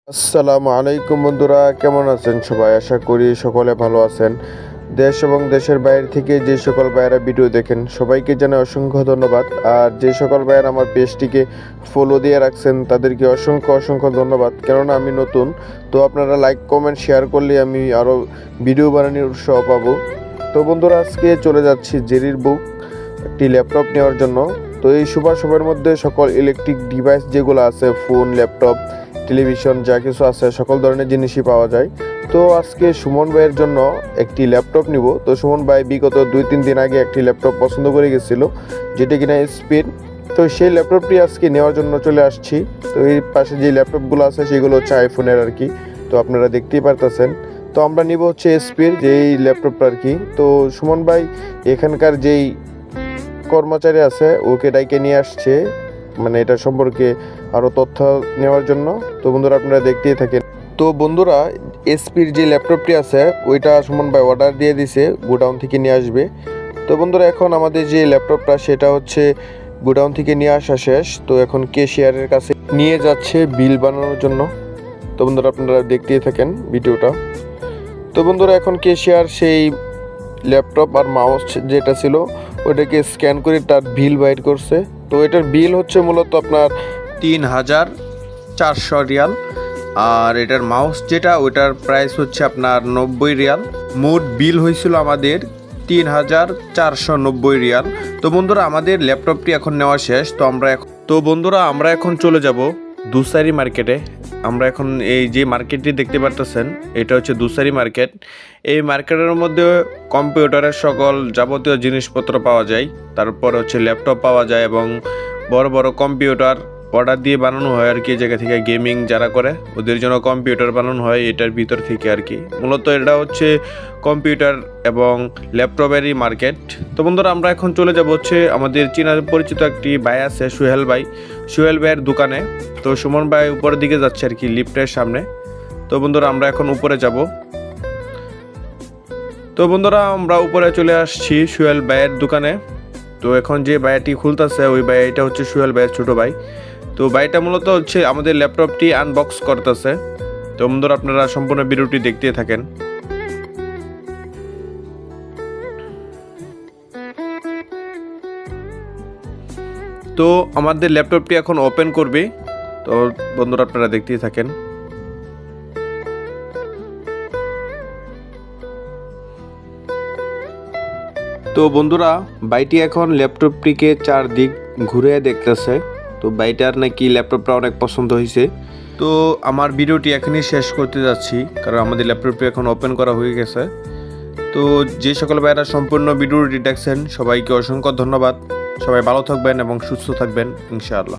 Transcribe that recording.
আসসালামু আলাইকুম বন্ধুরা, কেমন আছেন সবাই? আশা করি সকলে ভালো আছেন। দেশ এবং দেশের বাইরে থেকে যে সকল ভাইয়েরা ভিডিও দেখেন সবাইকে জানাই অসংখ্য ধন্যবাদ। আর যে সকল ভাইয়েরা আমার পেজটিকে ফলো দিয়ে রাখছেন তাদেরকে অসংখ্য অসংখ্য ধন্যবাদ, কেননা আমি নতুন। তো আপনারা লাইক কমেন্ট শেয়ার করলে আমি আরও ভিডিও বানানোর উৎসাহ পাবো। তো বন্ধুরা, আজকে চলে যাচ্ছি জেরির বুক একটি ল্যাপটপ নেওয়ার জন্য। তো এই সময়ের মধ্যে সকল ইলেকট্রিক ডিভাইস যেগুলো আছে, ফোন, ল্যাপটপ, টেলিভিশন, যা কিছু আছে সকল ধরনের জিনিসই পাওয়া যায়। তো আজকে সুমন ভাইয়ের জন্য একটি ল্যাপটপ নিব। তো সুমন ভাই বিগত 2-3 দিন আগে একটি ল্যাপটপ পছন্দ করে গেছিল, যেটা কিনা স্পিড। তো সেই ল্যাপটপটি আজকে নেওয়ার জন্য চলে আসছি। তো এই পাশে যে ল্যাপটপগুলো আছে সেগুলো হচ্ছে আইফোনের আর কি। তো আপনারা দেখতেই পারতেছেন। তো আমরা নিব হচ্ছে এসপির যেই ল্যাপটপটা আর কি। তো সুমন ভাই এখানকার যেই কর্মচারী আছে ওকে ডাইকে নিয়ে আসছে, মানে এটা সম্পর্কে আরও তথ্য নেওয়ার জন্য। তো বন্ধুরা, আপনারা দেখতেই থাকেন। তো বন্ধুরা, এসপির যে ল্যাপটপটি আছে ওইটা সুমন ভাই অর্ডার দিয়ে দিছে, গোডাউন থেকে নিয়ে আসবে। তো বন্ধুরা, এখন আমাদের যে ল্যাপটপটা সেটা হচ্ছে গোডাউন থেকে নিয়ে আসা শেষ। তো এখন ক্যাশিয়ারের কাছে নিয়ে যাচ্ছে বিল বানানোর জন্য। তো বন্ধুরা, আপনারা দেখতেই থাকেন ভিডিওটা। তো বন্ধুরা, এখন ক্যাশিয়ার সেই ল্যাপটপ আর মাউস যেটা ছিল ওটাকে স্ক্যান করে তার বিল বাইর করছে। তো এটার বিল হচ্ছে মূলত আপনার 3,400 রিয়াল। আর এটার মাউস যেটা ওটার প্রাইস হচ্ছে আপনার 90 রিয়াল। মোট বিল হয়েছিল আমাদের 3,490 রিয়াল। তো বন্ধুরা, আমাদের ল্যাপটপটি এখন নেওয়া শেষ। তো বন্ধুরা, আমরা এখন চলে যাব দুসারি মার্কেটে। আমরা এখন এই যে মার্কেটটি দেখতে পারতেছেন এটা হচ্ছে দুসারি মার্কেট। এই মার্কেটের মধ্যে কম্পিউটারের সকল যাবতীয় জিনিসপত্র পাওয়া যায়, তারপর হচ্ছে ল্যাপটপ পাওয়া যায় এবং বড় বড় কম্পিউটার অর্ডার দিয়ে বানানো হয় আর কি। জায়গা থেকে গেমিং যারা করে ওদের জন্য কম্পিউটার বানানো হয় এটার ভিতর থেকে আর কি। মূলত এটা হচ্ছে কম্পিউটার এবং ল্যাপটপেরই মার্কেট। তো বন্ধুরা, আমরা এখন চলে যাব হচ্ছে আমাদের চীনা পরিচিত একটি ভাই আছে সোহেল ভাইয়ের দোকানে। তো সুমন ভাই উপরের দিকে যাচ্ছে আর কি, লিফটের সামনে। তো বন্ধুরা, আমরা এখন উপরে যাব। তো বন্ধুরা, আমরা উপরে চলে আসছি সোহেল ভাইয়ের দোকানে। তো এখন যে ভাইয়াটি খুলতেছে ওই ভাইয়াটা হচ্ছে সোহেল ভাইয়ের ছোট ভাই। তো ভাইটা মূলত হচ্ছে আমাদের ল্যাপটপটি আনবক্স করতেছে। তো বন্ধুরা, আপনারা সম্পূর্ণ ভিডিওটি দেখতে থাকেন। তো আমাদের ল্যাপটপটি এখন ওপেন করবে। তো বন্ধুরা, আপনারা দেখতেই থাকেন। তো বন্ধুরা, ভাইটি এখন ল্যাপটপটিকে চারদিক ঘুরে দেখতেছে। তো ভাইটার নাকি ল্যাপটপটা অনেক পছন্দ হয়েছে। তো আমার ভিডিওটি এখনই শেষ করতে যাচ্ছি, কারণ আমাদের ল্যাপটপটি এখন ওপেন করা হয়ে গেছে। তো যে সকল ভাইরা সম্পূর্ণ ভিডিওটি দেখছেন সবাইকে অসংখ্য ধন্যবাদ। সবাই ভালো থাকবেন এবং সুস্থ থাকবেন ইনশাআল্লাহ।